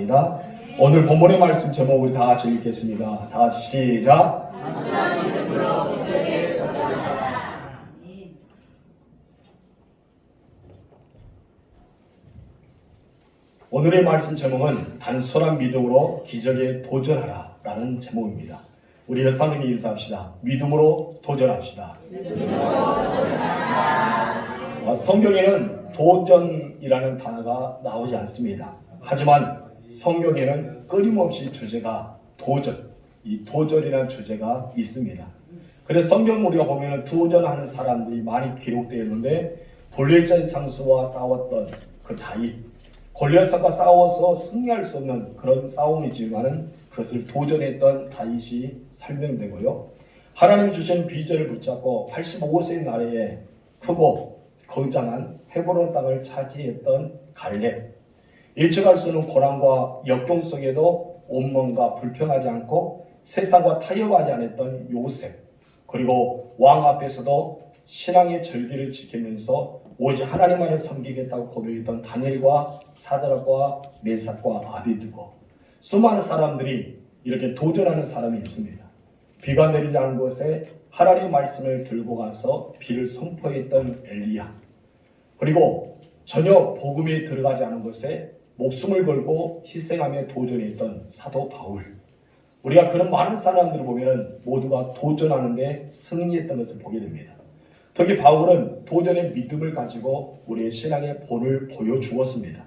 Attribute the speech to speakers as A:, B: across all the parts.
A: 감사합니다. 오늘 본문의 말씀 제목 우리 다 같이 읽겠습니다. 다 같이 시작. 오늘의 말씀 제목은 단순한 믿음으로 기적에 도전하라 라는 제목입니다. 우리 여사님이 인사합시다. 믿음으로 도전합시다. 성경에는 도전이라는 단어가 나오지 않습니다. 하지만 성경에는 끊임없이 주제가 도전, 이 도전이라는 주제가 있습니다. 그래서 성경 우리가 보면 도전하는 사람들이 많이 기록되어 있는데 볼레셋 장수와 싸웠던 그 다윗, 골리앗과 싸워서 승리할 수 없는 그런 싸움이지만은 그것을 도전했던 다윗이 설명되고요. 하나님 주신 비전을 붙잡고 85세 나이에 크고 거장한 헤브론 땅을 차지했던 갈렙, 예측할 수 없는 고난과 역경 속에도 온몸과 불평하지 않고 세상과 타협하지 않았던 요셉, 그리고 왕 앞에서도 신앙의 절기를 지키면서 오직 하나님만을 섬기겠다고 고백했던 다니엘과 사드락과 메삭과 아비드고, 수많은 사람들이 이렇게 도전하는 사람이 있습니다. 비가 내리지 않은 곳에 하나님의 말씀을 들고 가서 비를 선포했던 엘리야, 그리고 전혀 복음이 들어가지 않은 곳에 목숨을 걸고 희생하며 도전했던 사도 바울, 우리가 그런 많은 사람들을 보면 모두가 도전하는데 승리했던 것을 보게 됩니다. 특히 바울은 도전의 믿음을 가지고 우리의 신앙의 본을 보여주었습니다.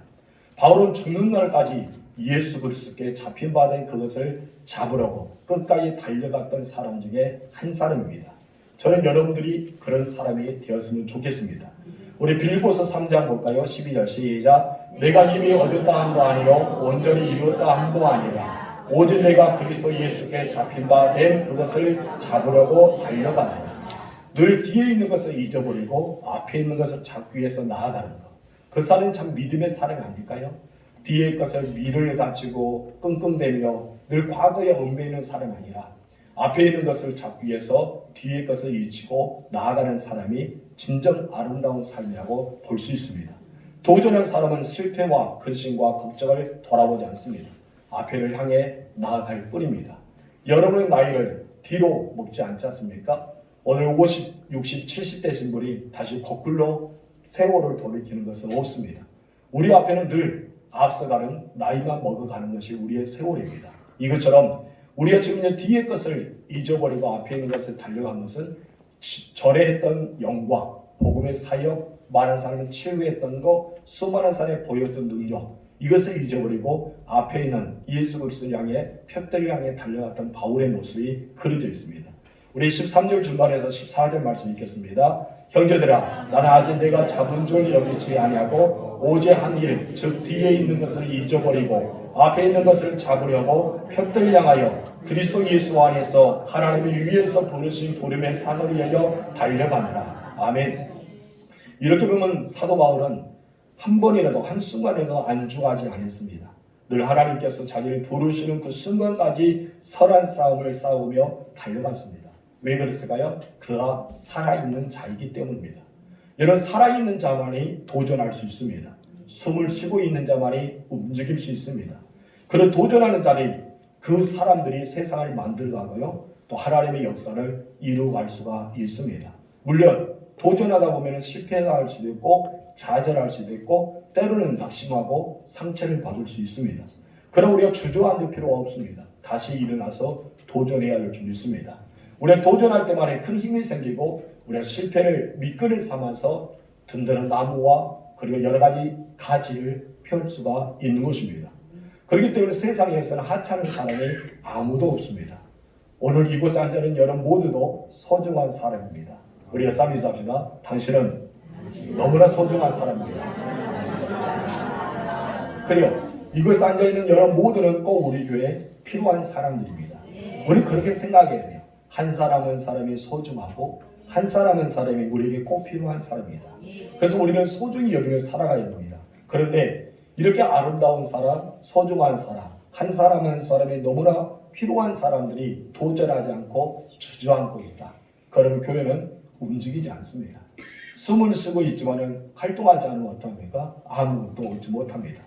A: 바울은 죽는 날까지 예수 그리스도께 잡힌 바 된 그것을 잡으려고 끝까지 달려갔던 사람 중에 한 사람입니다. 저는 여러분들이 그런 사람이 되었으면 좋겠습니다. 우리 빌립보서 3장 볼까요? 12절 시작. 내가 이미 얻었다 함도 아니요 온전히 이루었다 함도 아니라 오직 내가 그리스도 예수께 잡힌 바 된 그것을 잡으려고 달려가느라. 늘 뒤에 있는 것을 잊어버리고 앞에 있는 것을 잡기 위해서 나아가는 것. 그 사람은 참 믿음의 사람이 아닐까요? 뒤에 것을 미를 가지고 끙끙대며 늘 과거에 얽매이는 사람이 아니라 앞에 있는 것을 잡기 위해서 뒤에 것을 잊히고 나아가는 사람이 진정 아름다운 삶이라고 볼 수 있습니다. 도전하는 사람은 실패와 근심과 걱정을 돌아보지 않습니다. 앞에를 향해 나아갈 뿐입니다. 여러분의 나이를 뒤로 먹지 않지 않습니까? 오늘 50, 60, 70 되신 분이 다시 거꾸로 세월을 돌이키는 것은 없습니다. 우리 앞에는 늘 앞서가는 나이만 먹어가는 것이 우리의 세월입니다. 이것처럼 우리가 지금 뒤의 것을 잊어버리고 앞에 있는 것을 달려간 것은 전에 했던 영광, 복음의 사역, 많은 사람을 치유했던 것, 수많은 사람이 보였던 능력, 이것을 잊어버리고 앞에 있는 예수 그리스도를 향해 벽돌을 향해 달려갔던 바울의 모습이 그려져 있습니다. 우리 13절 중간에서 14절 말씀 읽겠습니다. 형제들아, 나는 아직 내가 잡은 줄 여기지 아니하고 오직 한 일, 즉 뒤에 있는 것을 잊어버리고 앞에 있는 것을 잡으려고 벽돌을 향하여 그리스도 예수 안에서 하나님의 위에서 부르신 부름의 상을 위하여 달려가느라. 아멘. 이렇게 보면 사도 바울은 한 번이라도 한순간에도 안주하지 않았습니다. 늘 하나님께서 자기를 부르시는 그 순간까지 선한 싸움을 싸우며 달려갔습니다. 왜 그랬을까요? 그가 살아있는 자이기 때문입니다. 이런 살아있는 자만이 도전할 수 있습니다. 숨을 쉬고 있는 자만이 움직일 수 있습니다. 그런 도전하는 자들이 그 사람들이 세상을 만들어가고요, 또 하나님의 역사를 이루어갈 수가 있습니다. 물론 도전하다 보면 실패할 수도 있고 좌절할 수도 있고 때로는 낙심하고 상처를 받을 수 있습니다. 그럼 우리가 주저앉을 필요가 없습니다. 다시 일어나서 도전해야 할 줄 믿습니다. 우리가 도전할 때만에 큰 힘이 생기고 우리가 실패를 밑거리 삼아서 든든한 나무와 그리고 여러 가지 가지를 펼 수가 있는 것입니다. 그렇기 때문에 세상에서는 하찮은 사람이 아무도 없습니다. 오늘 이곳에 앉아있는 여러분 모두도 소중한 사람입니다. 우리가 쌈이삽시다. 당신은 너무나 소중한 사람입니다. 그리고 이곳에 앉아있는 여러분 모두는 꼭 우리 교회에 필요한 사람들입니다. 우리 그렇게 생각해야 돼요. 한 사람은 사람이 소중하고 한 사람은 사람이 우리에게 꼭 필요한 사람이다. 그래서 우리는 소중히 여기며 살아가야 됩니다. 그런데 이렇게 아름다운 사람, 소중한 사람, 한 사람 한 사람이 너무나 필요한 사람들이 도전하지 않고 주저앉고 있다. 그러면 교회는 움직이지 않습니다. 숨을 쉬고 있지만은 활동하지 않으면 어떡합니까? 아무것도 얻지 못합니다.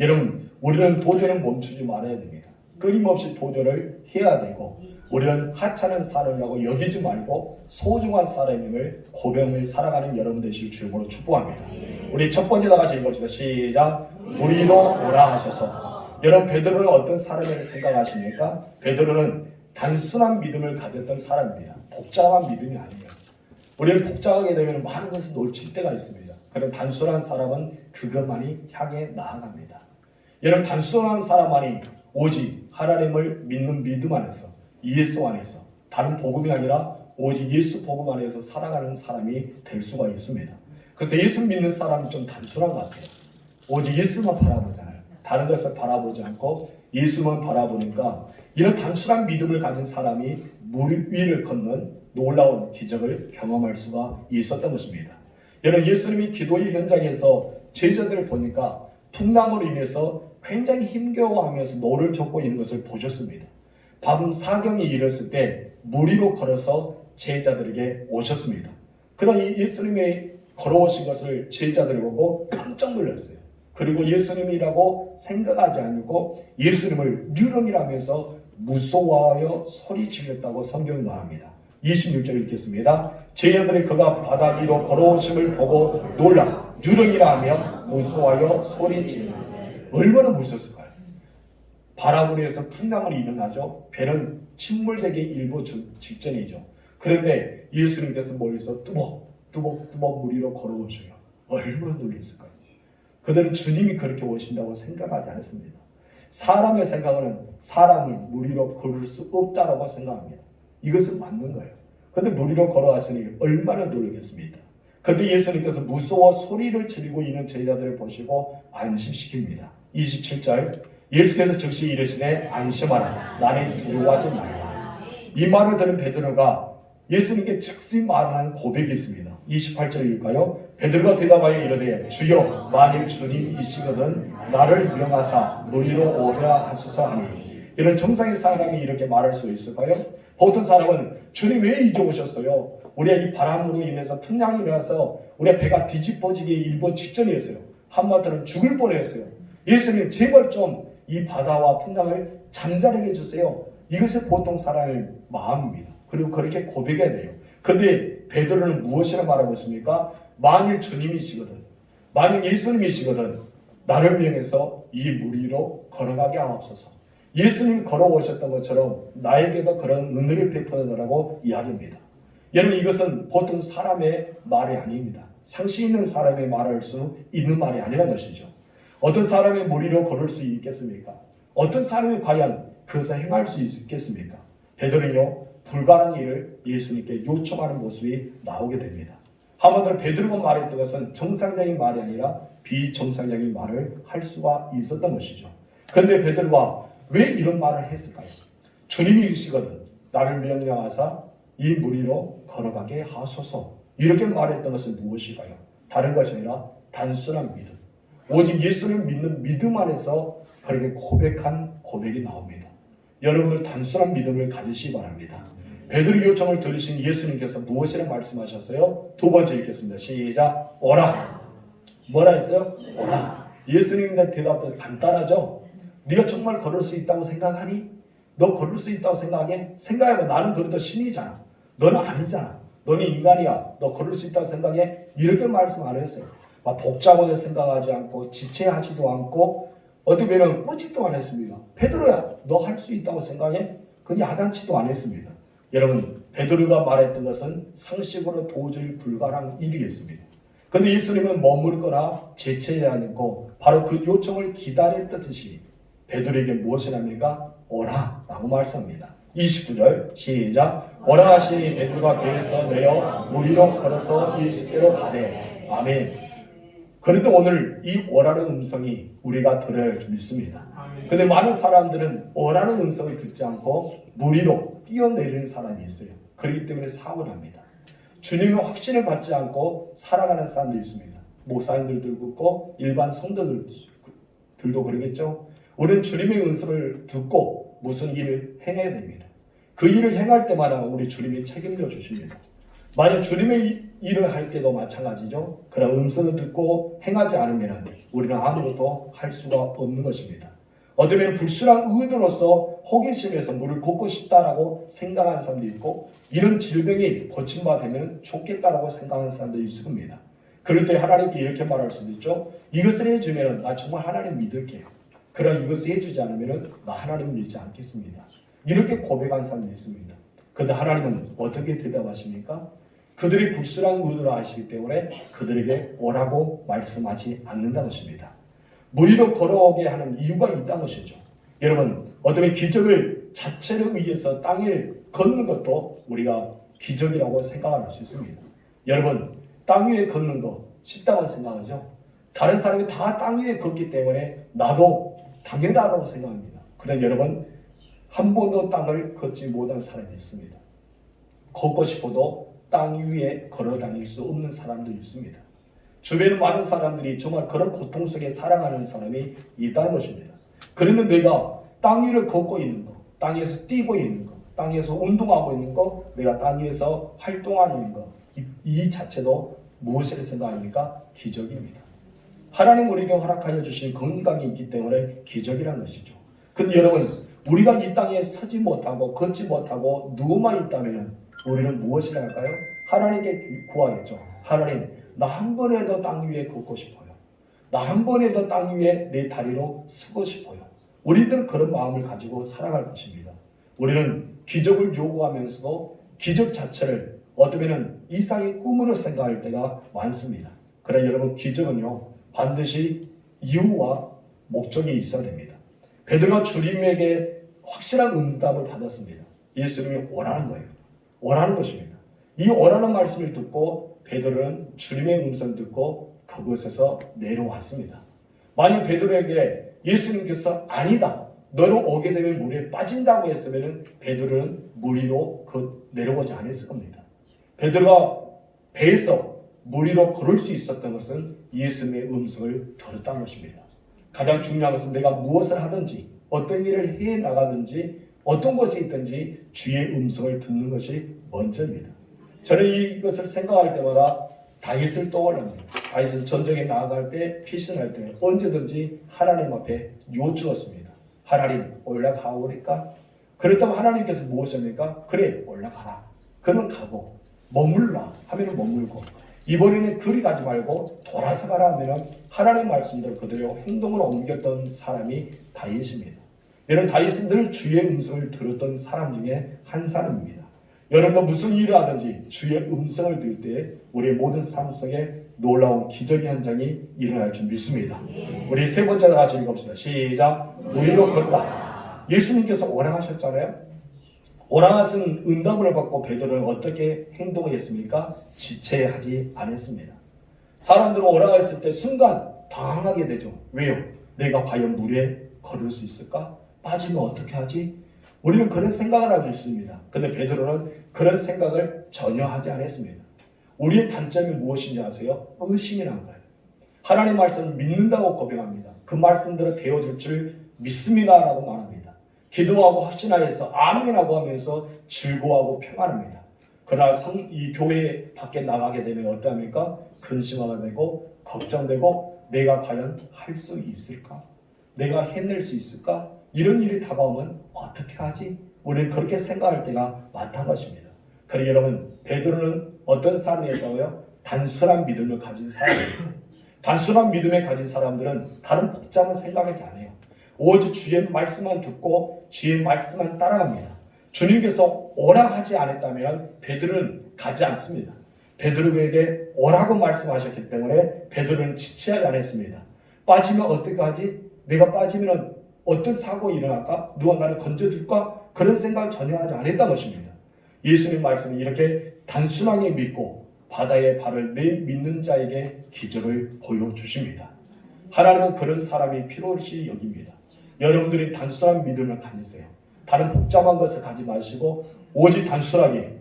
A: 여러분, 우리는 도전을 멈추지 말아야 됩니다. 끊임없이 도전을 해야 되고, 우리는 하찮은 사람이라고 여기지 말고 소중한 사람임을 고백을 살아가는 여러분 되시길 주님으로 축복합니다. 우리 첫 번째 다 같이 읽읍시다. 시작. 우리로 오라 하소서. 여러분, 베드로는 어떤 사람이라고 생각하십니까? 베드로는 단순한 믿음을 가졌던 사람입니다. 복잡한 믿음이 아니에요. 우리는 복잡하게 되면 많은 것을 놓칠 때가 있습니다. 그럼 단순한 사람은 그것만이 향해 나아갑니다. 여러분, 단순한 사람만이 오직 하나님을 믿는 믿음 안에서, 예수 안에서, 다른 복음이 아니라 오직 예수 복음 안에서 살아가는 사람이 될 수가 있습니다. 그래서 예수 믿는 사람이 좀 단순한 것 같아요. 오직 예수만 바라보잖아요. 다른 것을 바라보지 않고 예수만 바라보니까 이런 단순한 믿음을 가진 사람이 물 위를 걷는 놀라운 기적을 경험할 수가 있었던 것입니다. 여러분, 예수님이 기도의 현장에서 제자들을 보니까 풍랑으로 인해서 굉장히 힘겨워하면서 노를 젓고 있는 것을 보셨습니다. 밤 사경이 이르렀을 때 물 위로 걸어서 제자들에게 오셨습니다. 그러나 예수님이 걸어오신 것을 제자들이 보고 깜짝 놀랐어요. 그리고 예수님이라고 생각하지 않고 예수님을 유령이라면서 무서워하여 소리 질렀다고 성경이 말합니다. 26절 읽겠습니다. 제자들이 그가 바다 위로 걸어오심을 보고 놀라 유령이라 하며 무서워하여 소리 질렀다. 얼마나 무서웠을까요? 바람으로 풍랑을 일어나죠. 배는 침몰되기 일부 직전이죠. 그런데 예수님께서 멀리서 뚜벅뚜벅 물 위로 걸어오셔요. 얼마나 놀랐을까요? 그들은 주님이 그렇게 오신다고 생각하지 않았습니다. 사람의 생각은 사람을 물 위로 걸을 수 없다라고 생각합니다. 이것은 맞는 거예요. 그런데 물 위로 걸어왔으니 얼마나 놀라겠습니다. 그런데 예수님께서 무서워 소리를 지르고 있는 제자들을 보시고 안심시킵니다. 27절 예수께서 즉시 이르시되 안심하라 나는 두려워하지 말라. 이 말을 들은 베드로가 예수님께 즉시 말하는 고백이 있습니다. 28절일까요? 베드로가 대답하여 이르되 주여 만일 주님이시거든 나를 명하사 물 위로 오라 하소서 하니. 이런 정상의 사람이 이렇게 말할 수 있을까요? 보통 사람은 주님 왜 이제 오셨어요? 우리가 이 바람으로 인해서 풍랑이 일어나서 우리가 배가 뒤집어지기 일보 직전이었어요. 한마디로 죽을 뻔했어요. 예수님 제발 좀 이 바다와 풍랑을 잠자게 해주세요. 이것이 보통 사람의 마음입니다. 그리고 그렇게 고백해야 돼요. 그런데 베드로는 무엇이라 말하고 있습니까? 만일 주님이시거든, 만일 예수님이시거든 나를 명해서 이 물 위로 걸어가게 하옵소서. 예수님이 걸어오셨던 것처럼 나에게도 그런 은혜를 베풀어달라고 이야기합니다. 여러분, 이것은 보통 사람의 말이 아닙니다. 상식 있는 사람의 말할 수 있는 말이 아니라는 것이죠. 어떤 사람이 물 위로 걸을 수 있겠습니까? 어떤 사람이 과연 그것을 행할 수 있겠습니까? 베드로는요, 불가능한 일을 예수님께 요청하는 모습이 나오게 됩니다. 한마디로 베드로가 말했던 것은 정상적인 말이 아니라 비정상적인 말을 할 수가 있었던 것이죠. 그런데 베드로가 왜 이런 말을 했을까요? 주님이 이시거든 나를 명령하사 이 물 위로 걸어가게 하소서. 이렇게 말했던 것은 무엇일까요? 다른 것이 아니라 단순한 믿음. 오직 예수를 믿는 믿음 안에서 그렇게 고백한 고백이 나옵니다. 여러분들 단순한 믿음을 가지시기 바랍니다. 베드로 요청을 들으신 예수님께서 무엇이라 말씀하셨어요? 두 번째 읽겠습니다. 시작. 오라. 뭐라 했어요? 오라. 예수님의 대답도 간단하죠? 네가 정말 걸을 수 있다고 생각하니? 너 걸을 수 있다고 생각해? 생각해봐. 나는 그래도 신이잖아. 너는 아니잖아. 너는 인간이야. 너 걸을 수 있다고 생각해? 이렇게 말씀 안 했어요. 막 복잡하게 생각하지 않고 지체하지도 않고 어떻게 보면 꾸짖도 안 했습니다. 베드로야, 너 할 수 있다고 생각해? 그건 야단치도 안 했습니다. 여러분, 베드로가 말했던 것은 상식으로 도저히 불가능한 일이겠습니다. 그런데 예수님은 머물거나 지체하지 않고 바로 그 요청을 기다렸듯이 베드로에게 무엇을 합니까? 오라 라고 말씀합니다. 29절 시작. 오라 하시니 베드로가 배에서 내려 물 위로 걸어서 예수께로 가되. 아멘. 그런데 오늘 이 오라는 음성이 우리가 들어야 믿습니다. 그런데 많은 사람들은 오라는 음성을 듣지 않고 물 위로 뛰어내리는 사람이 있어요. 그렇기 때문에 사고를 합니다. 주님의 확신을 받지 않고 살아가는 사람들이 있습니다. 목사님들도 그렇고 일반 성도들도 그러겠죠. 우리는 주님의 음성을 듣고 무슨 일을 행해야 됩니다. 그 일을 행할 때마다 우리 주님이 책임져 주십니다. 만약 주님의 일을 할 때도 마찬가지죠. 그런 음성을 듣고 행하지 않으면 우리는 아무것도 할 수가 없는 것입니다. 어쩌면 불순한 의도로서 호기심에서 물을 걷고 싶다라고 생각하는 사람도 있고, 이런 질병이 고침받으면 좋겠다라고 생각하는 사람도 있을 겁니다. 그럴 때 하나님께 이렇게 말할 수도 있죠. 이것을 해주면 나 정말 하나님 믿을게요. 그러나 이것을 해주지 않으면 나 하나님 믿지 않겠습니다. 이렇게 고백한 사람도 있습니다. 그런데 하나님은 어떻게 대답하십니까? 그들이 불순한 의도를 아시기 때문에 그들에게 오라고 말씀하지 않는다는 것입니다. 무리로 걸어오게 하는 이유가 있다는 것이죠. 여러분, 어떤 기적을 자체를 의해서 땅을 걷는 것도 우리가 기적이라고 생각할 수 있습니다. 여러분, 땅 위에 걷는 거 쉽다고 생각하죠? 다른 사람이 다 땅 위에 걷기 때문에 나도 당연하다고 생각합니다. 그런데 여러분, 한 번도 땅을 걷지 못한 사람이 있습니다. 걷고 싶어도 땅 위에 걸어 다닐 수 없는 사람도 있습니다. 주변에 많은 사람들이 정말 그런 고통 속에 살아가는 사람이 있다는 것입니다. 그러면 내가 땅 위를 걷고 있는 거, 땅에서 뛰고 있는 거, 땅에서 운동하고 있는 거, 내가 땅 위에서 활동하는 거, 이 자체도 무엇을 생각합니까? 기적입니다. 하나님 우리에게 허락하여 주신 건강이 있기 때문에 기적이라는 것이죠. 그런데 여러분, 우리가 이 땅에 서지 못하고 걷지 못하고 누워만 있다면 우리는 무엇을 할까요? 하나님께 구하겠죠. 하나님, 나 한 번에도 땅 위에 걷고 싶어요. 나 한 번에도 땅 위에 내 다리로 서고 싶어요. 우리들은 그런 마음을 가지고 살아갈 것입니다. 우리는 기적을 요구하면서도 기적 자체를 어쩌면 이상의 꿈으로 생각할 때가 많습니다. 그러나 여러분, 기적은요 반드시 이유와 목적이 있어야 됩니다. 베드로가 주님에게 확실한 응답을 받았습니다. 예수님이 오라는 거예요. 오라는 것입니다. 이 오라는 말씀을 듣고 베드로는 주님의 음성을 듣고 그곳에서 내려왔습니다. 만약 베드로에게 예수님께서 아니다, 너로 오게 되면 물에 빠진다고 했으면 베드로는 물 위로 내려오지 않았을 겁니다. 베드로가 배에서 물 위로 걸을 수 있었던 것은 예수님의 음성을 들었다는 것입니다. 가장 중요한 것은 내가 무엇을 하든지 어떤 일을 해 나가든지 어떤 곳에 있든지 주의 음성을 듣는 것이 먼저입니다. 저는 이것을 생각할 때마다 다윗을 떠올립니다. 다윗은 전쟁에 나아갈 때, 피신할 때 언제든지 하나님 앞에 요추었습니다. 하나님, 올라가오리까? 그랬다면 하나님께서 무엇입니까? 그래, 올라가라. 그러면 가고, 머물라 하면 머물고, 이번에는 그리 가지 말고 돌아서 가라 하면 하나님 말씀대로 그대로 행동을 옮겼던 사람이 다윗입니다. 여러분, 다윗은 늘 주의 음성을 들었던 사람 중에 한 사람입니다. 여러분도 무슨 일을 하든지 주의 음성을 들을 때 우리의 모든 삶 속에 놀라운 기적의 현장이 일어날 줄 믿습니다. 우리 세 번째 다 같이 읽읍시다. 시작. 무리로 걷다. 예수님께서 오라하셨잖아요. 오라하신 응답을 받고 베드로는 어떻게 행동을 했습니까? 지체하지 않았습니다. 사람들은 오라했을 때 순간 당황하게 되죠. 왜요? 내가 과연 물에 걸을 수 있을까? 빠지면 어떻게 하지? 우리는 그런 생각을 하고 있습니다. 그런데 베드로는 그런 생각을 전혀 하지 않았습니다. 우리의 단점이 무엇인지 아세요? 의심이란 거예요. 하나님 말씀을 믿는다고 고백합니다. 그 말씀대로 되어질 줄 믿습니다라고 말합니다. 기도하고 확신하여서 아멘이라고 하면서 즐거워하고 평안합니다. 그러나 이 교회 밖에 나가게 되면 어떠합니까? 근심하게 되고 걱정되고 내가 과연 할 수 있을까? 내가 해낼 수 있을까? 이런 일이 다가오면 어떻게 하지? 우리는 그렇게 생각할 때가 많다는 것입니다. 그러나 여러분, 베드로는 어떤 사람이었다고요? 단순한 믿음을 가진 사람이에요. 단순한 믿음을 가진 사람들은 다른 복잡한 생각하지 않아요. 오직 주의 말씀만 듣고 주의 말씀만 따라갑니다. 주님께서 오라 하지 않았다면 베드로는 가지 않습니다. 베드로에게 오라고 말씀하셨기 때문에 베드로는 지체하지 않았습니다. 빠지면 어떻게 하지? 내가 빠지면 어떤 사고가 일어날까? 누가 나를 건져줄까? 그런 생각을 전혀 하지 않았다는 것입니다. 예수님 말씀은 이렇게 단순하게 믿고 바다에 발을 내믿는 자에게 기적을 보여주십니다. 하나님은 그런 사람이 필요시 여깁니다. 여러분들이 단순한 믿음을 가지세요. 다른 복잡한 것을 가지 마시고 오직 단순하게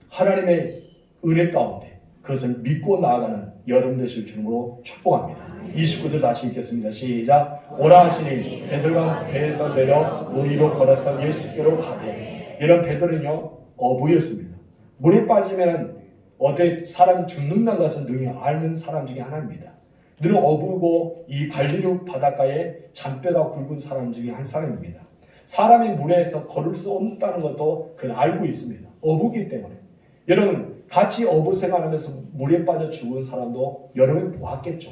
A: 하나님의 은혜 가운데 그것을 믿고 나아가는 여러분 되실 줄로 축복합니다. 29절 다시 읽겠습니다. 시작. 오라 하시니 베드로가 배에서 내려 물 위로 걸어서 예수께로 가되. 이런 베드로는요 어부였습니다. 물에 빠지면 어떻게 사람이 죽는다는 것을 능히 아는 사람 중에 하나입니다. 늘 어부고 이 갈릴리 바닷가에 잔뼈가 굵은 사람 중에 한 사람입니다. 사람이 물에서 걸을 수 없다는 것도 그는 알고 있습니다. 어부기 때문에. 여러분 같이 어부 생활하면서 물에 빠져 죽은 사람도 여러분이 보았겠죠.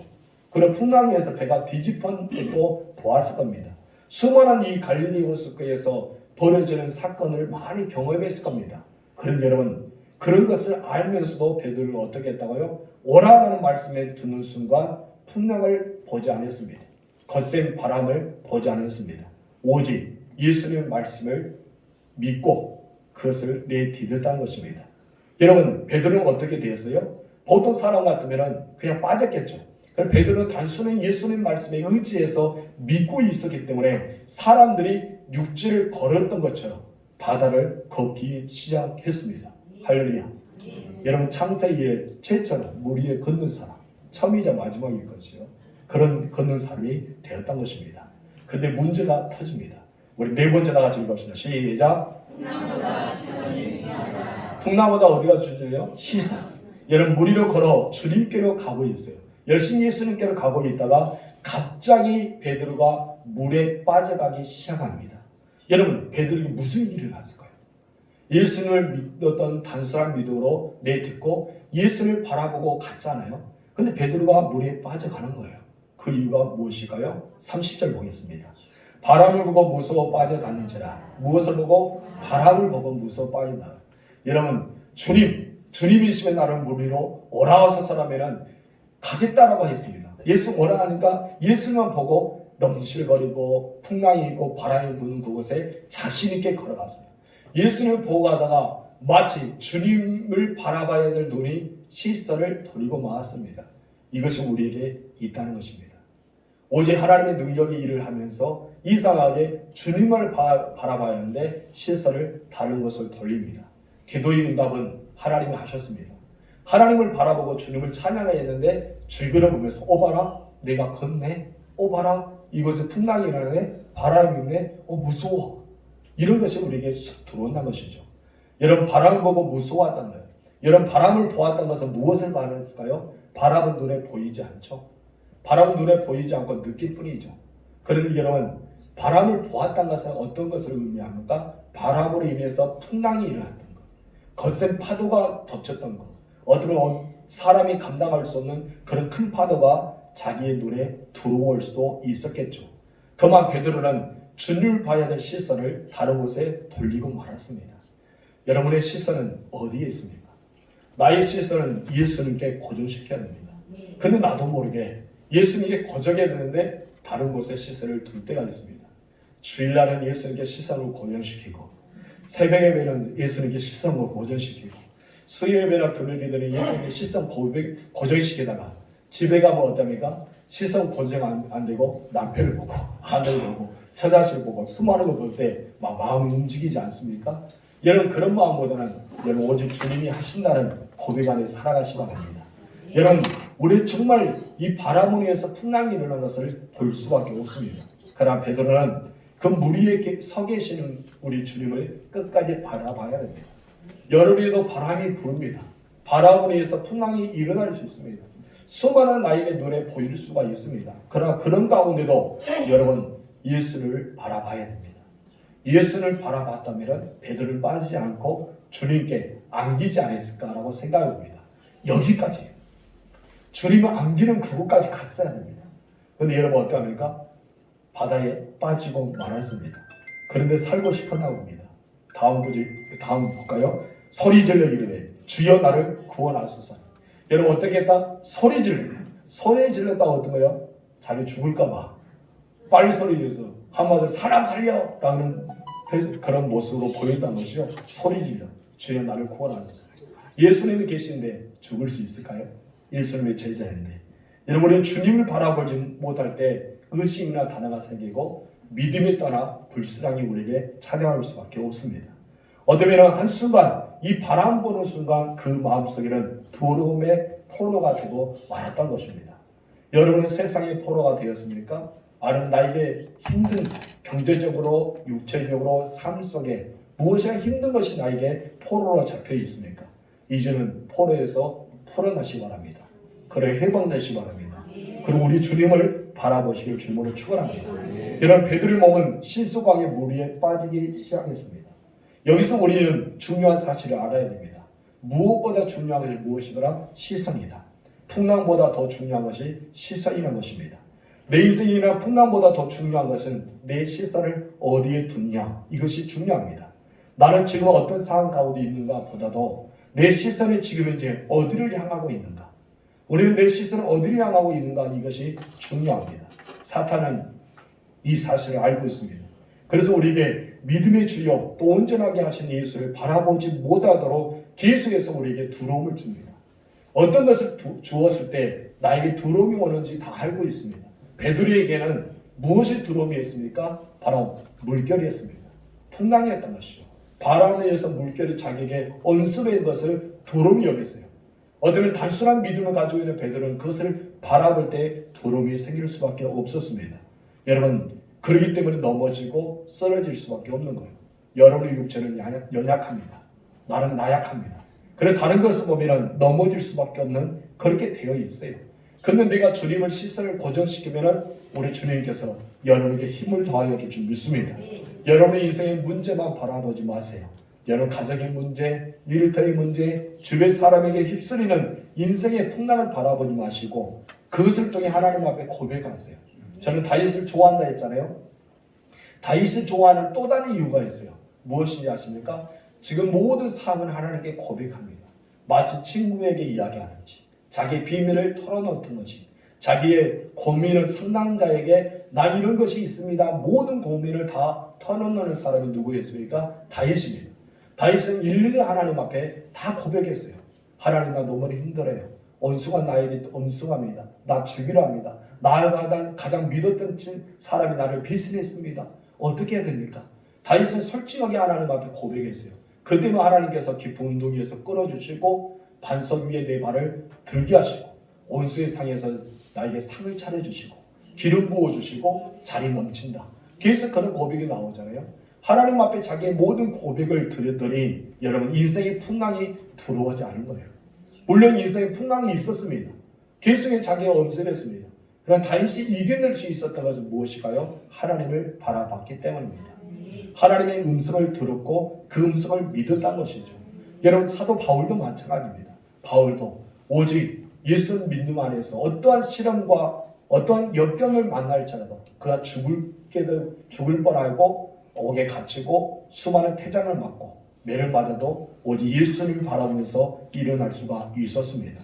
A: 그런 풍랑에서 배가 뒤집힌 것도 보았을 겁니다. 수많은 이 갈릴리 호수가에서 벌어지는 사건을 많이 경험했을 겁니다. 그런데 여러분 그런 것을 알면서도 베드로는 어떻게 했다고요? 오라라는 말씀에 듣는 순간 풍랑을 보지 않았습니다. 거센 바람을 보지 않았습니다. 오직 예수님의 말씀을 믿고 그것을 내디뎠다는 것입니다. 여러분 베드로는 어떻게 되었어요? 보통 사람 같으면 그냥 빠졌겠죠. 그럼 베드로는 단순히 예수님 말씀에 의지해서 믿고 있었기 때문에 사람들이 육지를 걸었던 것처럼 바다를 걷기 시작했습니다. 할렐루야. 여러분 창세기에 최초로 물 위에 걷는 사람, 처음이자 마지막일 것이요. 그런 걷는 사람이 되었던 것입니다. 근데 문제가 터집니다. 우리 네 번째 다 같이 읽읍시다. 시작. 풍랑보다 어디가 중요해요? 시선. 여러분 물 위로 걸어 주님께로 가고 있어요. 열심히 예수님께로 가고 있다가 갑자기 베드로가 물에 빠져가기 시작합니다. 여러분 베드로에게 무슨 일이 났을까요? 예수님을 믿었던 단순한 믿음으로 내딛고 예수님을 바라보고 갔잖아요. 근데 베드로가 물에 빠져가는 거예요. 그 이유가 무엇일까요? 30절 보겠습니다. 바람을 보고 무서워 빠져가는지라. 무엇을 보고? 바람을 보고 무서워 빠진다. 여러분 주님이시면 나를 물 위로 오라하소서라면은 가겠다라고 했습니다. 예수 오라 하니까 예수만 보고 넘실거리고 풍랑이 있고 바람이 부는 그곳에 자신 있게 걸어갔어요. 예수님을 보고 가다가 마치 주님을 바라봐야 될 눈이 시선을 돌리고 말았습니다. 이것이 우리에게 있다는 것입니다. 오직 하나님의 능력이 일을 하면서 이상하게 주님을 바라봐야 하는데 시선을 다른 것을 돌립니다. 기도의 응답은 하나님이 하셨습니다. 하나님을 바라보고 주님을 찬양해야 했는데 주변을 보면서 오바라 내가 걷네, 오바라 이곳에 풍랑이 일어나네, 바람이 있네, 무서워. 이런 것이 우리에게 쑥 들어온다는 것이죠. 여러분 바람을 보고 무서워했던 거예요. 여러분 바람을 보았던 것은 무엇을 말했을까요? 바람은 눈에 보이지 않죠. 바람은 눈에 보이지 않고 느낄 뿐이죠. 그런데 여러분 바람을 보았던 것은 어떤 것을 의미합니까? 바람으로 인해서 풍랑이 일어났던 것, 거센 파도가 덮쳤던 것, 어쩌면 사람이 감당할 수 없는 그런 큰 파도가 자기의 눈에 들어올 수도 있었겠죠. 그만 베드로는 주님을 봐야 될 시선을 다른 곳에 돌리고 말았습니다. 여러분의 시선은 어디에 있습니까? 나의 시선은 예수님께 고정시켜야 됩니다. 근데 나도 모르게 예수님께 고정해야 되는데 다른 곳에 시선을 둘 때가 있습니다. 주일날은 예수님께 시선을 고정시키고 새벽 예배는 예수님께 시선을 고정시키고 수요 예배나 금요 기도는 예수님께 시선 고정시키다가 집에 가면 어떻습니까? 시선 고정 안 되고 남편을 보고 아내를 보고 처자식을 보고 수많은 걸 볼 때 막 마음이 움직이지 않습니까? 여러분 그런 마음보다는 여러분 오직 주님이 하신다는 고백 안에 살아가시기 바랍니다. 여러분 우리 정말 이 바람 위에서 풍랑이 일어난 것을 볼 수밖에 없습니다. 그러나 베드로는 그 물 위에 서 계시는 우리 주님을 끝까지 바라봐야 됩니다. 여름에도 바람이 부릅니다. 바람 위에서 풍랑이 일어날 수 있습니다. 수많은 나에게 눈에 보일 수가 있습니다. 그러나 그런 가운데도 여러분 예수를 바라봐야 됩니다. 예수를 바라봤다면 베드로를 빠지지 않고 주님께 안기지 않았을까라고 생각해 봅니다. 여기까지 주님을 안기는 그곳까지 갔어야 됩니다. 그런데 여러분 어떡합니까? 바다에 빠지고 말았습니다. 그런데 살고 싶었나 봅니다. 다음 볼까요? 소리 질러 이르되 주여 나를 구원하소서. 여러분 어떻게 했다? 소리 질러. 소리 질렀다고 어떤 거예요? 자기 죽을까 봐 빨리 소리 질러서 한마디로 사람 살려! 라는 그런 모습으로 보였다는 것이죠. 소리 질러 주여 나를 구원하소서. 예수님이 계신데 죽을 수 있을까요? 예수님의 제자인데. 여러분 우리는 주님을 바라보지 못할 때 의심이나 단어가 생기고 믿음이 떠나 불신앙이 우리에게 찾아올 수밖에 없습니다. 어쩌면 한순간 이 바람 부는 순간 그 마음속에는 두려움의 포로가 되고 말았던 것입니다. 여러분은 세상의 포로가 되었습니까? 아니면 나에게 힘든 경제적으로 육체적으로 삶 속에 무엇이나 힘든 것이 나에게 포로로 잡혀 있습니까? 이제는 포로에서 풀어나시기 바랍니다. 그래 회복되시기 바랍니다. 그리고 우리 주님을 바라보시길 주님으로 축원합니다. 이런 베드로의 몸은 실수광의 물 위에 빠지기 시작했습니다. 여기서 우리는 중요한 사실을 알아야 됩니다. 무엇보다 중요한 것이 무엇이더라? 시선이다. 풍랑보다 더 중요한 것이 시선이라는 것입니다. 내 인생이나 풍랑보다 더 중요한 것은 내 시선을 어디에 두냐, 이것이 중요합니다. 나는 지금 어떤 상황 가운데 있는가 보다도 내 시선이 지금 현재 어디를 향하고 있는가, 우리는 내 시선을 어디를 향하고 있는가, 이것이 중요합니다. 사탄은 이 사실을 알고 있습니다. 그래서 우리에게 믿음의 주여 또 온전하게 하신 예수를 바라보지 못하도록 계속해서 우리에게 두려움을 줍니다. 어떤 것을 주었을 때 나에게 두려움이 오는지 다 알고 있습니다. 베드로에게는 무엇이 두려움이었습니까? 바로 물결이었습니다. 풍랑이었던 것이죠. 바람에 의해서 물결이 자기에게 엄습한 것을 두려움이 여겼어요. 어쩌면 단순한 믿음을 가지고 있는 베드로는 그것을 바라볼 때 두려움이 생길 수밖에 없었습니다. 여러분, 그렇기 때문에 넘어지고 쓰러질 수밖에 없는 거예요. 여러분의 육체는 연약합니다. 나는 나약합니다. 그래 다른 것을 보면 넘어질 수밖에 없는 그렇게 되어 있어요. 근데 내가 주님을 시선을 고정시키면 우리 주님께서 여러분에게 힘을 더하여 줄 줄 믿습니다. 여러분의 인생의 문제만 바라보지 마세요. 여러분 가정의 문제, 일터의 문제, 주변 사람에게 휩쓸리는 인생의 풍랑을 바라보지 마시고 그것을 통해 하나님 앞에 고백하세요. 저는 다윗을 좋아한다 했잖아요. 다윗을 좋아하는 또 다른 이유가 있어요. 무엇인지 아십니까? 지금 모든 상황을 하나님께 고백합니다. 마치 친구에게 이야기하는지, 자기의 비밀을 털어놓던 것이, 자기의 고민을 상담자에게 나 이런 것이 있습니다. 모든 고민을 다 털어놓는 사람이 누구였습니까? 다윗입니다. 다윗은 일일이 하나님 앞에 다 고백했어요. 하나님, 나 너무 힘들어요. 원수가 나에게 엄승합니다. 나 죽이려 합니다. 나가 가장 믿었던 사람이 나를 배신했습니다. 어떻게 해야 됩니까? 다윗은 솔직하게 하나님 앞에 고백했어요. 그때는 하나님께서 깊은 운동에서 끌어주시고 반석 위에 내 발을 들게 하시고 원수의 상에서 나에게 상을 차려주시고 기름 부어주시고 자리 넘친다. 계속 그런 고백이 나오잖아요. 하나님 앞에 자기의 모든 고백을 드렸더니 여러분 인생의 풍랑이 들어오지 않은 거예요. 물론 인생의 풍랑이 있었습니다. 계속해 자기가 엄습했습니다. 그러나 다윗이 이겨낼 수 있었던 것은 무엇일까요? 하나님을 바라봤기 때문입니다. 하나님의 음성을 들었고 그 음성을 믿었다는 것이죠. 여러분 사도 바울도 마찬가지입니다. 바울도 오직 예수 믿음 안에서 어떠한 시련과 어떠한 역경을 만날지라도 그가 죽을 뻔하고 옥에 갇히고 수많은 태장을 맞고 매를 맞아도 오직 예수님을 바라보면서 일어날 수가 있었습니다.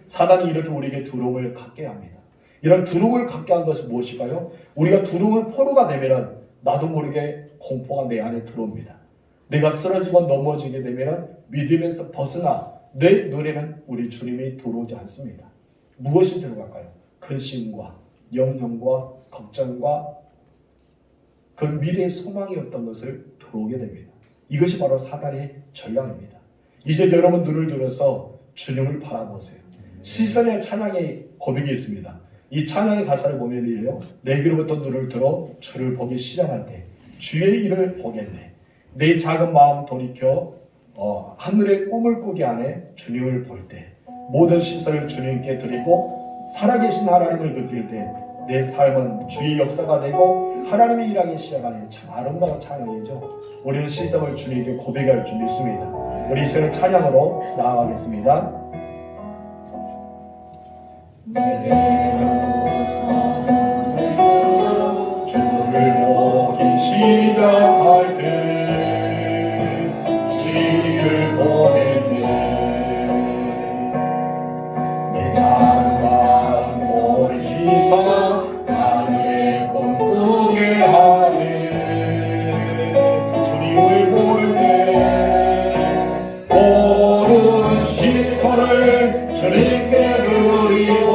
A: 사단이 이렇게 우리에게 두려움을 갖게 합니다. 이런 두려움을 갖게 한 것은 무엇일까요? 우리가 두려움의 포로가 되면 나도 모르게 공포가 내 안에 들어옵니다. 내가 쓰러지고 넘어지게 되면 믿음에서 벗어나 내 눈에는 우리 주님이 들어오지 않습니다. 무엇이 들어갈까요? 근심과 영령과 걱정과 그 미래의 소망이 없던 것을 들어오게 됩니다. 이것이 바로 사단의 전략입니다. 이제 여러분 눈을 들어서 주님을 바라보세요. 시선의 찬양의 고백이 있습니다. 이 찬양의 가사를 보면 이래요. 내 귀로부터 눈을 들어 주를 보기 시작할 때 주의 일을 보겠네. 내 작은 마음 돌이켜 하늘의 꿈을 꾸게 하네. 주님을 볼 때 모든 시선을 주님께 드리고 살아계신 하나님을 느낄 때 내 삶은 주의 역사가 되고 하나님의 일하기 시작하는 참 아름다운 찬양이죠. 우리는 시선을 주님께 고백할 줄 믿습니다. 우리 이제는 찬양으로 나아가겠습니다. 주를 보기 시작할 때 주를 보겠네. 내 작은 마음 돌이키서 하늘의 꿈 꾸게 하네. 주님을 볼 때 모든 시선을 주님께 드리고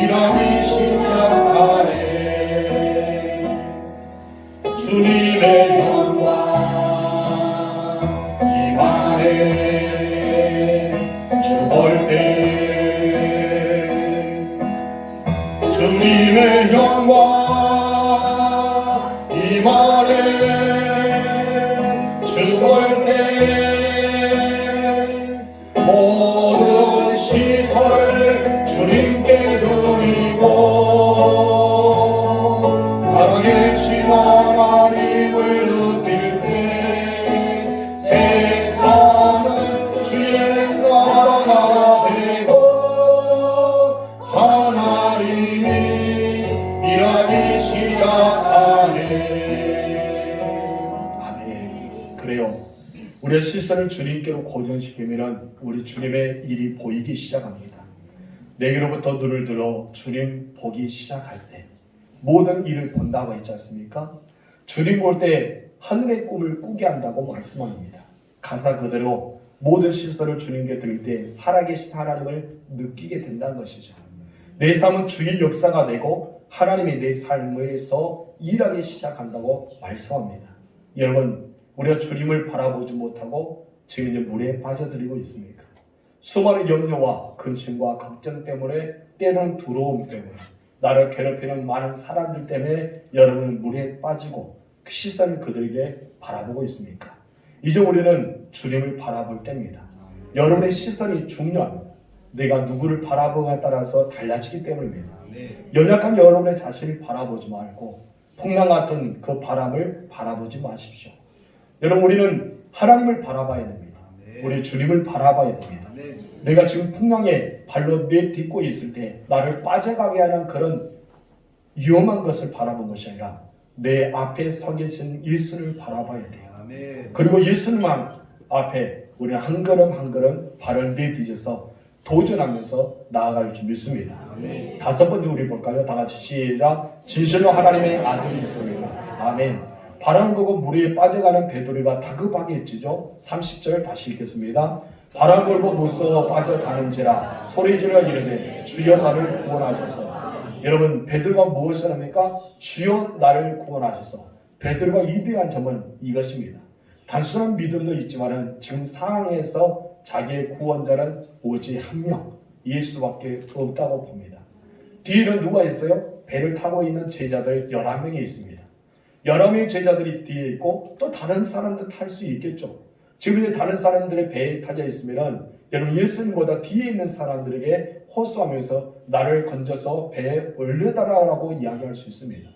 A: 일하기 시작하네. 주님의 영광 임하네. 주볼 때 주님의 영광 임하네. 주볼 때 모든 시선을 주님께 드리고 사랑의 신하나님을 느낄 때 세상은 주의 나라가 되고 하나님이 일하기 시작하네. 아멘. 그래요. 우리의 시선을 주님께로 고정시키면 우리 주님의 일이 보이기 시작합니다. 내게로부터 눈을 들어 주님 보기 시작할 때 모든 일을 본다고 했지 않습니까? 주님 볼 때 하늘의 꿈을 꾸게 한다고 말씀합니다. 가사 그대로 모든 시선을 주님께 드릴 때 살아계신 하나님을 느끼게 된다는 것이죠. 내 삶은 주의 역사가 되고 하나님이 내 삶에서 일하기 시작한다고 말씀합니다. 여러분, 우리가 주님을 바라보지 못하고 지금 이제 물에 빠져들고 있습니까? 수많은 염려와 근심과 걱정 때문에, 때로는 두려움 때문에, 나를 괴롭히는 많은 사람들 때문에 여러분은 물에 빠지고 시선을 그들에게 바라보고 있습니까? 이제 우리는 주님을 바라볼 때입니다. 여러분의 시선이 중요합니다. 내가 누구를 바라보냐에 따라서 달라지기 때문입니다. 연약한 여러분의 자신을 바라보지 말고 풍랑 같은 그 바람을 바라보지 마십시오. 여러분, 우리는 하나님을 바라봐야 됩니다. 우리 주님을 바라봐야 됩니다. 내가 지금 풍랑에 발로 내딛고 있을 때 나를 빠져가게 하는 그런 위험한 것을 바라본 것이 아니라 내 앞에 서 계신 예수를 바라봐야 돼요. 그리고 예수님만 앞에 우리는 한 걸음 한 걸음 발을 내딛어서 도전하면서 나아갈 줄 믿습니다. 다섯 번째 우리 볼까요? 다 같이 시작. 진실로 하나님의 아들이 있습니다. 아멘. 바람 보고 물에 빠져가는 베드로가 다급하게 했지죠. 30절 다시 읽겠습니다. 바람 불고 무서워 빠져가는지라 소리질러 이르되 주여 나를 구원하소서. 여러분, 베드로가 무엇을 합니까? 주여 나를 구원하소서. 베드로가 위대한 점은 이것입니다. 단순한 믿음도 있지만 지금 상황에서 자기의 구원자는 오직 한 명, 예수밖에 없다고 봅니다. 뒤에는 누가 있어요? 배를 타고 있는 제자들 11명이 있습니다. 11명의 제자들이 뒤에 있고 또 다른 사람도 탈 수 있겠죠. 지금 이제 다른 사람들의 배에 타져 있으면 여러분, 예수님보다 뒤에 있는 사람들에게 호소하면서 나를 건져서 배에 올려달라고 이야기할 수 있습니다.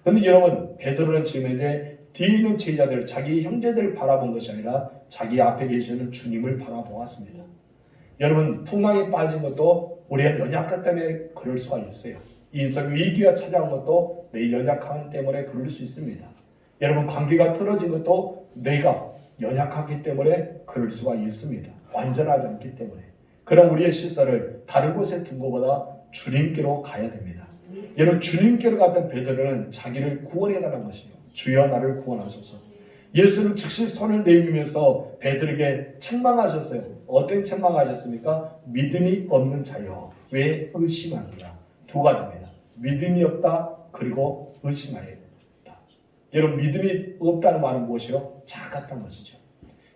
A: 그런데 여러분, 베드로는 지금 이제 뒤에 있는 제자들, 자기 형제들을 바라본 것이 아니라 자기 앞에 계시는 주님을 바라보았습니다. 여러분, 풍랑에 빠진 것도 우리가 연약함 때문에 그럴 수가 있어요. 인생 위기가 찾아온 것도 내 연약함 때문에 그럴 수 있습니다. 여러분, 관계가 틀어진 것도 내가 연약하기 때문에 그럴 수가 있습니다. 완전하지 않기 때문에. 그럼 우리의 시선을 다른 곳에 둔 것보다 주님께로 가야 됩니다. 여러분, 주님께로 갔던 베드로는 자기를 구원해달라는 것이요. 주여 나를 구원하소서. 예수는 즉시 손을 내밀면서 베드로에게 책망하셨어요. 어떤 책망하셨습니까? 믿음이 없는 자여 왜 의심하느냐. 두 가지입니다. 믿음이 없다, 그리고 의심하였다. 여러분, 믿음이 없다는 말은 무엇이요? 작았다는 것이죠.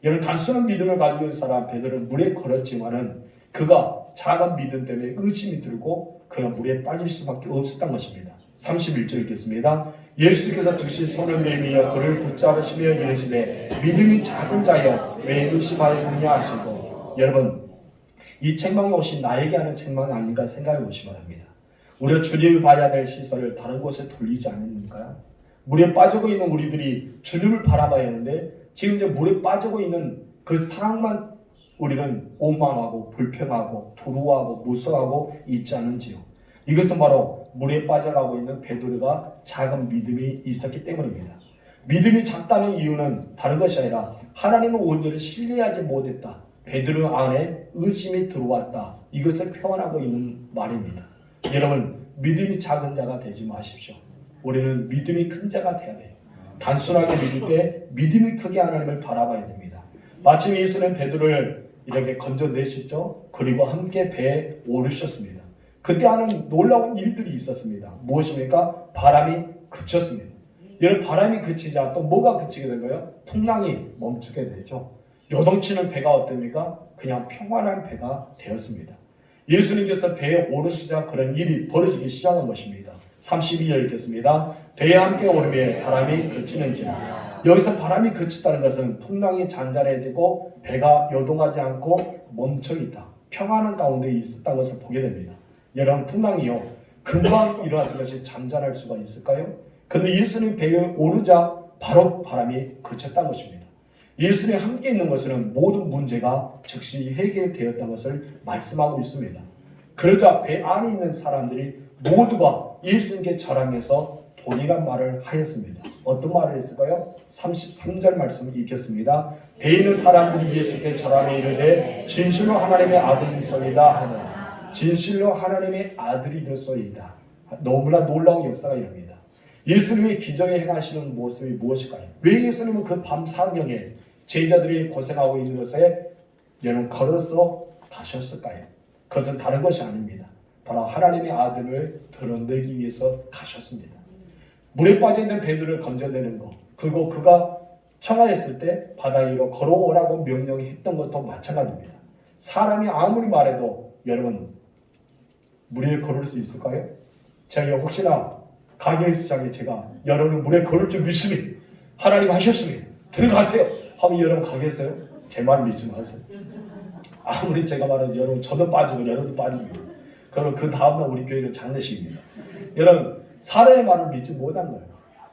A: 여러분, 단순한 믿음을 가지고 있는 사람 베드로는 물에 걸었지만은 그가 작은 믿음 때문에 의심이 들고 그가 물에 빠질 수밖에 없었던 것입니다. 31절 읽겠습니다. 예수께서 즉시 손을 내밀어 그를 붙잡으시며 이르시되 믿음이 작은 자여 왜 의심하였느냐 하시고. 여러분, 이 책망이 혹시 나에게 하는 책망이 아닌가 생각해 보시기 바랍니다. 우리가 주님을 봐야 될 시선을 다른 곳에 돌리지 않습니까? 물에 빠지고 있는 우리들이 주님을 바라봐야 하는데 지금 이제 물에 빠지고 있는 그 상황만 우리는 원망하고 불평하고 두려워하고 무서워하고 있지 않은지요. 이것은 바로 물에 빠져가고 있는 베드로가 작은 믿음이 있었기 때문입니다. 믿음이 작다는 이유는 다른 것이 아니라 하나님을 온전히 신뢰하지 못했다. 베드로 안에 의심이 들어왔다. 이것을 표현하고 있는 말입니다. 여러분, 믿음이 작은 자가 되지 마십시오. 우리는 믿음이 큰 자가 되어야 돼요. 단순하게 믿을 때 믿음이 크게 하나님을 바라봐야 됩니다. 마침 예수는 베드로를 이렇게 건져내셨죠. 그리고 함께 배에 오르셨습니다. 그때 하는 놀라운 일들이 있었습니다. 무엇입니까? 바람이 그쳤습니다. 이런 바람이 그치자 또 뭐가 그치게 된 거예요? 풍랑이 멈추게 되죠. 요동치는 배가 어땠습니까? 그냥 평안한 배가 되었습니다. 예수님께서 배에 오르시자 그런 일이 벌어지기 시작한 것입니다. 32절 읽겠습니다. 배에 함께 오르며 바람이 그치는지라. 여기서 바람이 그치다는 것은 풍랑이 잔잔해지고 배가 요동하지 않고 멈춰있다. 평안한 가운데 있었다는 것을 보게 됩니다. 여러분, 풍랑이요, 금방 일어났던 것이 잠잠할 수가 있을까요? 근데 예수님 배에 오르자 바로 바람이 그쳤다는 것입니다. 예수님이 함께 있는 것은 모든 문제가 즉시 해결되었다는 것을 말씀하고 있습니다. 그러자 배 안에 있는 사람들이 모두가 예수님께 절하면서 동일한 말을 하였습니다. 어떤 말을 했을까요? 33절 말씀 읽겠습니다. 배에 있는 사람들이 예수께 절하며 이르되 진실로 하나님의 아들이소이다 하되 진실로 하나님의 아들이 되소이다. 너무나 놀라운 역사가 일어납니다. 예수님이 기적에 행하시는 모습이 무엇일까요? 왜 예수님은 그 밤 사경에 제자들이 고생하고 있는 것에 여러분 걸어서 가셨을까요? 그것은 다른 것이 아닙니다. 바로 하나님의 아들을 드러내기 위해서 가셨습니다. 물에 빠져있는 배들을 건져내는 것, 그리고 그가 청하였을 때 바다 위로 걸어오라고 명령했던 것도 마찬가지입니다. 사람이 아무리 말해도 여러분 물에 걸을 수 있을까요? 제가 혹시나 가게시장에 제가 여러분을 물에 걸을 줄 믿습니다. 하나님 하셨습니다. 들어가세요. 하면 여러분 가겠어요? 제 말 믿지 마세요. 아무리 제가 말해도 여러분 저도 빠지고 여러분도 빠집니다. 그럼 그 다음날 우리 교회는 장례식입니다. 여러분 사람의 말을 믿지 못한 거예요.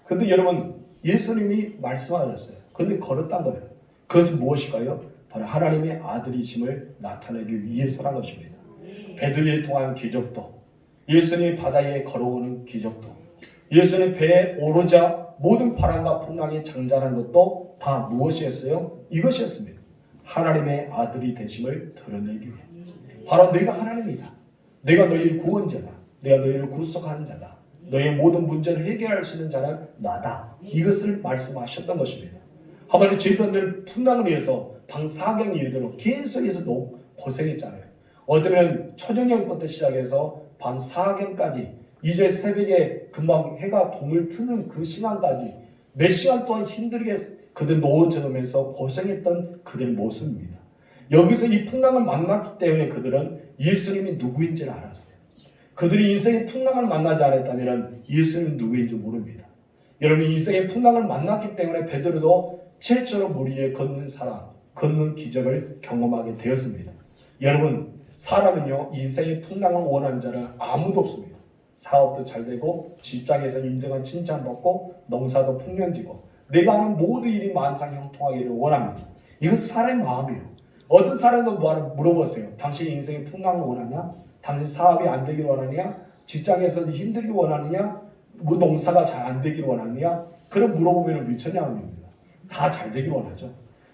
A: 근데 여러분 예수님이 말씀하셨어요. 근데 걸었단 거예요. 그것은 무엇일까요? 바로 하나님의 아들이심을 나타내기 위해서란 것입니다. 배들이 통한 기적도, 예수님이 바다 위에 걸어오는 기적도, 예수님 배에 오르자 모든 바람과 풍랑이 장잔한 것도 다 무엇이었어요? 이것이었습니다. 하나님의 아들이 되심을 드러내기 위해. 바로 내가 하나님이다. 내가 너희의 구원자다. 내가 너희를 구속하는 자다. 너희의 모든 문제를 해결할 수 있는 자는 나다. 이것을 말씀하셨던 것입니다. 하나님 제자들 풍랑을 위해서 방사경이 이르도록 계속해서 고생했잖아요. 어쩌면 초저녁부터 시작해서 밤 4경까지 이제 새벽에 금방 해가 동을 트는 그 시간까지 몇 시간 동안 힘들게 그들 놓아져면서 고생했던 그들의 모습입니다. 여기서 이 풍랑을 만났기 때문에 그들은 예수님이 누구인지를 알았어요. 그들이 인생의 풍랑을 만나지 않았다면 예수님이 누구인지 모릅니다. 여러분 인생의 풍랑을 만났기 때문에 베드로도 최초로 물 위에 걷는 사람, 걷는 기적을 경험하게 되었습니다. 여러분 사람은요 인생의 풍랑을 원하는 자는 아무도 없습니다. 사업도 잘 되고 직장에서 인정한 칭찬받고 농사도 풍년지고 내가 하는 모든 일이 만상형통하기를 원합니다. 이것은 사람의 마음이에요. 어떤 사람도 물어보세요. 당신 인생의 풍랑을 원하냐? 당신 사업이 안 되기를 원하냐? 직장에서 힘들기 원하느냐? 뭐 농사가 잘 안 되기를 원하느냐? 그런 물어보면 미쳤냐 합니다. 다 잘 되기를 원하죠.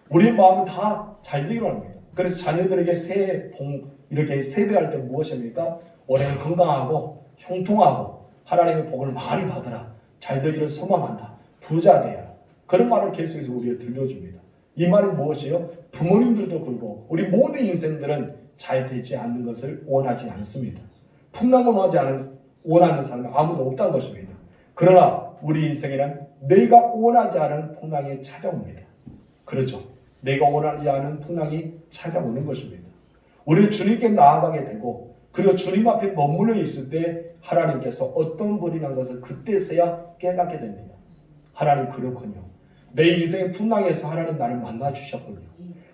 A: 우리의 마음은 다 잘 되기를 원합니다. 그래서 자녀들에게 새해 복 이렇게 세배할 때 무엇입니까? 올해는 건강하고 형통하고 하나님의 복을 많이 받으라. 잘 되기를 소망한다. 부자 되라. 그런 말을 계속해서 우리가 들려줍니다. 이 말은 무엇이요? 부모님들도 그렇고 우리 모든 인생들은 잘 되지 않는 것을 원하지 않습니다. 풍랑을 원하는 사람은 아무도 없다는 것입니다. 그러나 우리 인생에는 내가 원하지 않은 풍랑이 찾아옵니다. 그렇죠. 내가 원하지 않은 풍랑이 찾아오는 것입니다. 우리는 주님께 나아가게 되고 그리고 주님 앞에 머물러 있을 때 하나님께서 어떤 분이 난 것을 그때서야 깨닫게 됩니다. 하나님 그렇군요. 내 인생의 풍랑에서 하나님 나를 만나주셨군요.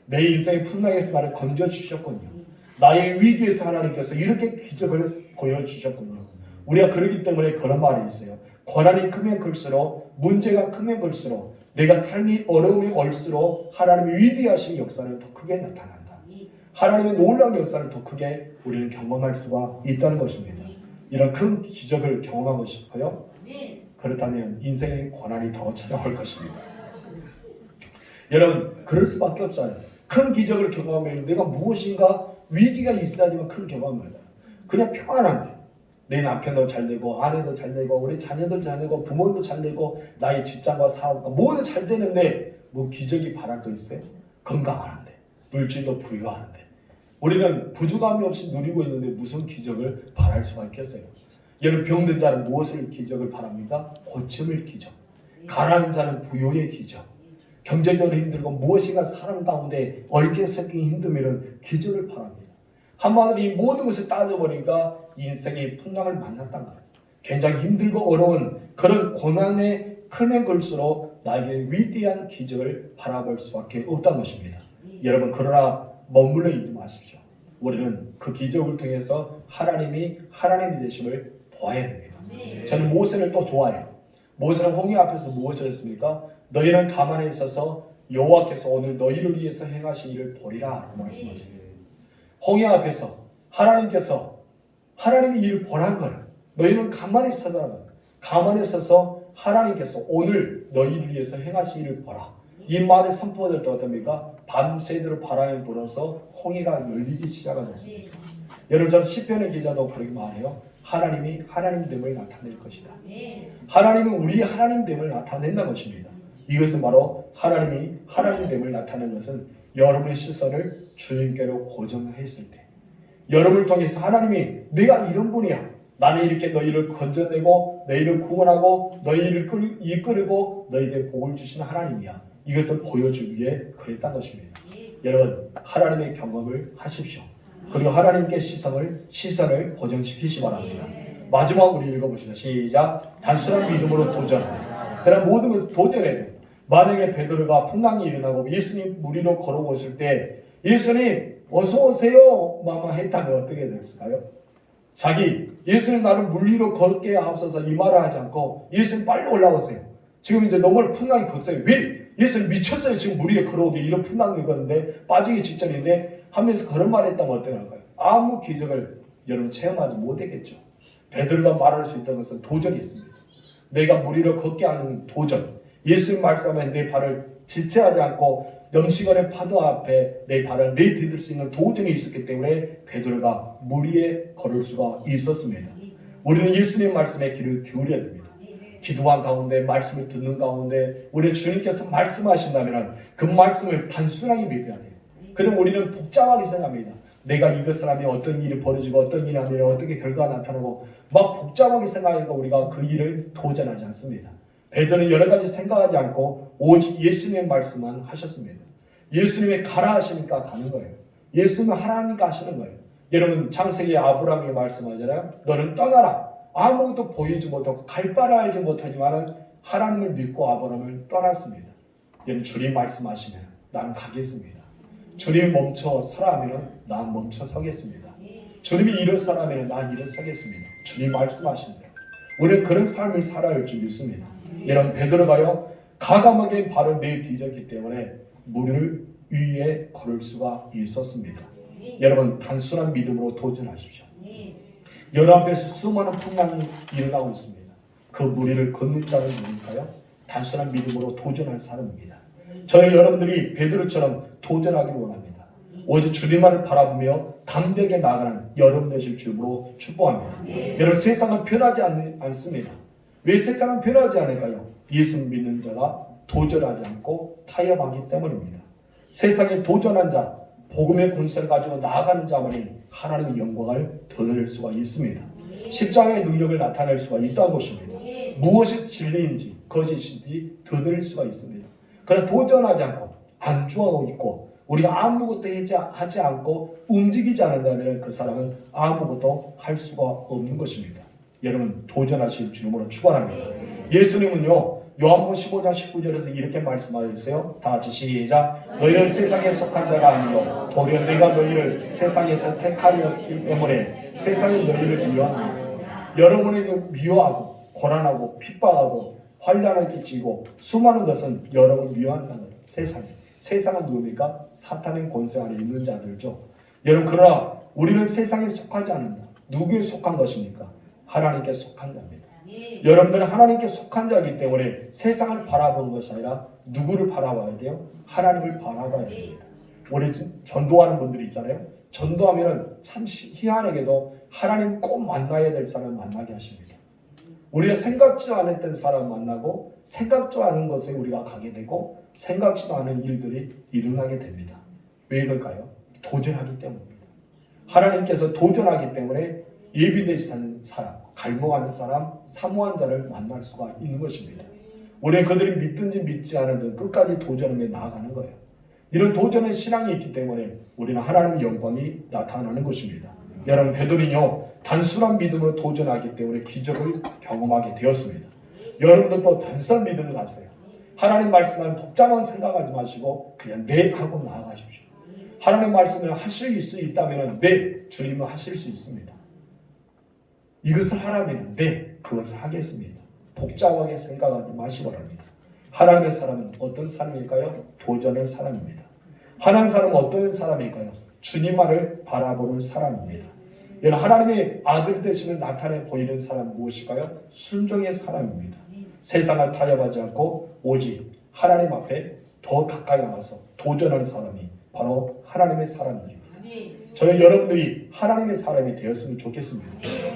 A: 내 인생의 풍랑에서 나를 건져주셨군요. 나의 위기에서 하나님께서 이렇게 기적을 보여주셨군요. 우리가 그러기 때문에 그런 말이 있어요. 고난이 크면 클수록 문제가 크면 클수록 내가 삶이 어려움이 올수록 하나님의 위대하신 역사를 더 크게 나타난다. 하나님의 놀라운 역사를 더 크게 우리는 경험할 수가 있다는 것입니다. 이런 큰 기적을 경험하고 싶어요? 그렇다면 인생의 고난이 더 찾아올 것입니다. 여러분 그럴 수밖에 없어요. 큰 기적을 경험하면 내가 무엇인가 위기가 있어야지만 큰 경험입니다. 그냥 평안합니다. 내 남편도 잘 되고 아내도 잘 되고 우리 자녀도 잘 되고 부모도 잘 되고 나의 직장과 사업과 모두 잘 되는데 뭐 기적이 바랄 거 있어요? 건강하는데 물질도 부유하는데 우리는 부족함이 없이 누리고 있는데 무슨 기적을 바랄 수가 있겠어요? 여러분, 병든 자는 무엇을 기적을 바랍니까? 고침을 기적. 가난한 자는 부요의 기적. 경제적으로 힘들고 무엇인가 사람 가운데 얽혀 섞인 힘듦에는 기적을 바랍니다. 한마디로 이 모든 것을 따져보니까 인생의 풍랑을 만났단 말이에요. 굉장히 힘들고 어려운 그런 고난의 큰해 걸수록 나에게 위대한 기적을 바라볼 수밖에 없다는 것입니다. 여러분, 그러나 머물러 있지 마십시오. 우리는 그 기적을 통해서 하나님이 하나님이 되심을 보아야 됩니다. 저는 모세를 또 좋아해요. 모세는 홍해 앞에서 무엇을 했습니까? 너희는 가만히 있어서 여호와께서 오늘 너희를 위해서 행하신 일을 보리라 말씀하셨어요. 홍해 앞에서 하나님께서 하나님이 일을 보란 거예요. 너희는 가만히 서자는 가만히 서서 하나님께서 오늘 너희를 위해서 행하신 일을 보라. 이 말의 선포될 때 어떻습니까? 밤새도록 바람이 불어서 홍해가 열리기 시작하셨습니다. 여러분, 저는 시편의 기자도 그렇게 말해요. 하나님이 하나님됨을 나타낼 것이다. 하나님은 우리 하나님됨을 나타낸다는 것입니다. 이것은 바로 하나님이 하나님됨을 나타내는 것은 여러분의 시선을 주님께로 고정했을 때, 여러분을 통해서 하나님이 내가 이런 분이야, 나는 이렇게 너희를 건져내고 너희를 구원하고 너희를 이끌고 너희에게 복을 주시는 하나님이야, 이것을 보여주기 위해 그랬다는 것입니다. 여러분, 하나님의 경험을 하십시오. 그리고 하나님께 시선을 고정시키시 바랍니다. 마지막 우리 읽어봅시다. 시작. 단순한 믿음으로 도전하라. 그러나 모든 것을 도전해야 돼요. 만약에 베드로가 풍랑이 일어나고 예수님 무리로 걸어오실 때 예수님 어서 오세요 마마 했다면 어떻게 됐을까요? 예수님 나를 물리로 걷게 하옵소서 이 말을 하지 않고 예수님 빨리 올라오세요. 지금 이제 너무 풍랑이 걷어요. 왜? 예수님 미쳤어요. 지금 물 위에 걸어오게 이런 풍랑이 걷는데 빠지기 직전인데 하면서 그런 말을 했다면 어떨까요? 아무 기적을 여러분 체험하지 못했겠죠. 베드로가 말할 수 있다는 것은 도전이 있습니다. 내가 물 위로 걷게 하는 도전. 예수님 말씀에 내 발을 지체하지 않고 넘치거는 파도 앞에 내 발을 내디딜 수 있는 도전이 있었기 때문에 베드로가 물 위에 걸을 수가 있었습니다. 우리는 예수님 말씀에 귀를 기울여야 됩니다. 기도한 가운데 말씀을 듣는 가운데 우리 주님께서 말씀하신다면 그 말씀을 단순하게 믿어야 돼요. 그럼 우리는 복잡하게 생각합니다. 내가 이것을 하면 어떤 일이 벌어지고 어떤 일을 하면 어떻게 결과가 나타나고 막 복잡하게 생각하니까 우리가 그 일을 도전하지 않습니다. 베드로는 여러 가지 생각하지 않고 오직 예수님의 말씀만 하셨습니다. 예수님이 가라 하시니까 가는 거예요. 예수님은 하나님과 하시는 거예요. 여러분, 창세기 아브라함이 말씀하잖아요. 너는 떠나라. 아무것도 보이지 못하고 갈 바를 알지 못하지만 하나님을 믿고 아브라함을 떠났습니다. 여러분, 주님 말씀하시면 나는 가겠습니다. 주님이 멈춰 서라 하면 난 멈춰 서겠습니다. 주님이 일어서라 하면 난 일어서겠습니다. 주님 말씀하신대요. 우리는 그런 삶을 살아야 할 줄 믿습니다. 여러분, 베드로가요 과감하게 발을 내디뎠기 때문에 물을 위에 걸을 수가 있었습니다. 여러분, 단순한 믿음으로 도전하십시오. 여러 앞에서 수많은 풍랑이 일어나고 있습니다. 그 무리를 걷는 자는 누굴까요? 단순한 믿음으로 도전할 사람입니다. 저희 여러분들이 베드로처럼 도전하기를 원합니다. 오직 주님만을 바라보며 담대하게 나아가는 여러분 되실 주로 축복합니다. 여러분, 세상은 변하지 않습니다. 왜 세상은 변하지 않을까요? 예수 믿는 자가 도전하지 않고 타협하기 때문입니다. 세상에 도전한 자, 복음의 권세를 가지고 나아가는 자만이 하나님의 영광을 드러낼 수가 있습니다. 십자가의 능력을 나타낼 수가 있다는 것입니다. 무엇이 진리인지 거짓인지 드러낼 수가 있습니다. 그러나 도전하지 않고 안주하고 있고 우리가 아무것도 하지 않고 움직이지 않는다면 그 사람은 아무것도 할 수가 없는 것입니다. 여러분, 도전하실 주님으로 축원합니다. 예수님은요 요한복음 15장 19절에서 이렇게 말씀하셨어요. 다 같이 시작. 너희는 세상에 속한 자가 아니요 도리어 내가 너희를 세상에서 택하였기 때문에 세상이 너희를 미워합니다. 여러분에게 미워하고 고난하고 핍박하고 환난을 끼치고 수많은 것은 여러분 미워한다는 세상은 누굽니까? 사탄의 권세 아래 있는 자들죠. 여러분, 그러나 우리는 세상에 속하지 않는다. 누구에 속한 것입니까? 하나님께 속한 자입니다. 여러분들은 하나님께 속한 자이기 때문에 세상을 바라보는 것이 아니라 누구를 바라봐야 돼요? 하나님을 바라봐야 됩니다. 우리 전도하는 분들이 있잖아요. 전도하면 참 희한하게도 하나님 꼭 만나야 될 사람을 만나게 하십니다. 우리가 생각지도 않았던 사람 만나고 생각지도 않은 곳에 우리가 가게 되고 생각지도 않은 일들이 일어나게 됩니다. 왜 그럴까요? 도전하기 때문입니다. 하나님께서 도전하기 때문에 예비되신 사람, 갈망하는 사람, 사모한 자를 만날 수가 있는 것입니다. 우리 그들이 믿든지 믿지 않든 끝까지 도전하며 나아가는 거예요. 이런 도전의 신앙이 있기 때문에 우리는 하나님의 영광이 나타나는 것입니다. 여러분, 베드로는요 단순한 믿음으로 도전하기 때문에 기적을 경험하게 되었습니다. 여러분들도 단순한 믿음을 가세요. 하나님 말씀을 복잡한 생각하지 마시고 그냥 네 하고 나아가십시오. 하나님 말씀을 하실 수 있다면 네, 주님은 하실 수 있습니다. 이것을 하라면 네, 그것을 하겠습니다. 복잡하게 생각하지 마시기 바랍니다. 하나님의 사람은 어떤 사람일까요? 도전의 사람입니다. 하나님의 사람은 어떤 사람일까요? 주님만을 바라보는 사람입니다. 여러분, 하나님의 아들 되심을 나타내 보이는 사람은 무엇일까요? 순종의 사람입니다. 세상을 타협하지 않고 오직 하나님 앞에 더 가까이 나가서 도전하는 사람이 바로 하나님의 사람들입니다. 저는 여러분들이 하나님의 사람이 되었으면 좋겠습니다.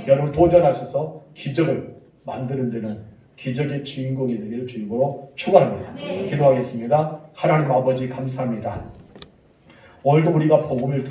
A: 여러분 도전하셔서 기적을 만드는 데는 기적의 주인공이 되기를 주님으로 축원합니다. 기도하겠습니다. 하나님 아버지 감사합니다. 오늘도 우리가 복음을